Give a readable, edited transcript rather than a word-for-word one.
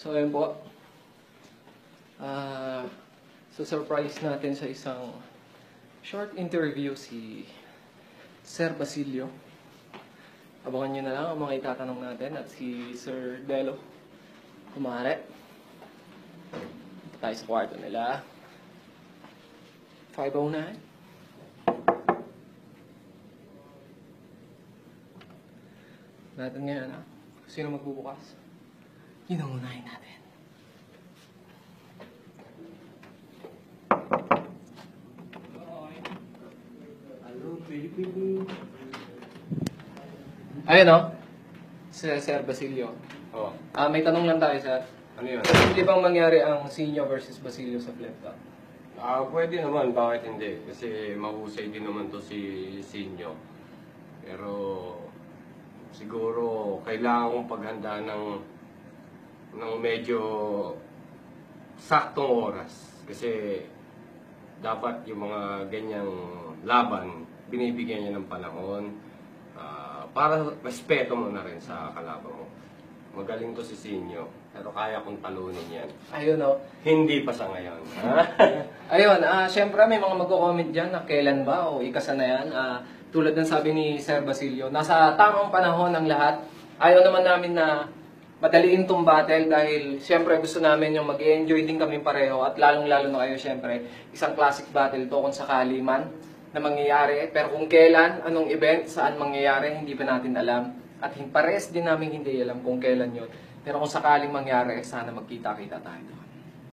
So, ayun po. Surprise natin sa isang short interview si Sir Basilio. Abangan nyo na lang ang mga itatanong natin at si Sir Delo. Kumare. Tayo sa kwarto nila. 509. Natin ngayon, ha? Sino magbubukas? Yun ang unahin natin. Hello, baby. Ayun, no? Sir Basilio. Oh, May tanong lang tayo, sir. ano yun? Pwede bang mangyari ang Sinyo versus Basilio sa flip top? Pwede naman, bakit hindi? Kasi mahusay din naman to si Sinyo. Pero siguro kailangan kong paghanda ng medyo saktong oras. Kasi dapat yung mga ganyang laban, binibigyan niya ng panahon para respeto mo na rin sa kalaban mo. Magaling to si Sinyo, pero kaya kong talunin yan. Ayun, no? Hindi pa sa ngayon. Ayun, syempre may mga magko-comment dyan na kailan ba o ikasa na yan. Tulad ng sabi ni Sir Basilio, nasa tamang panahon ang lahat. Ayaw naman namin na madaliin tong battle dahil syempre gusto namin yung mag-enjoy din kami pareho at lalong-lalo na kayo syempre. Isang classic battle to kung sakali man na mangyayari. Pero kung kailan, anong event, saan mangyayari, hindi pa natin alam. At pares din namin hindi alam kung kailan yun. Pero kung sakaling mangyari, sana magkita-kita tayo.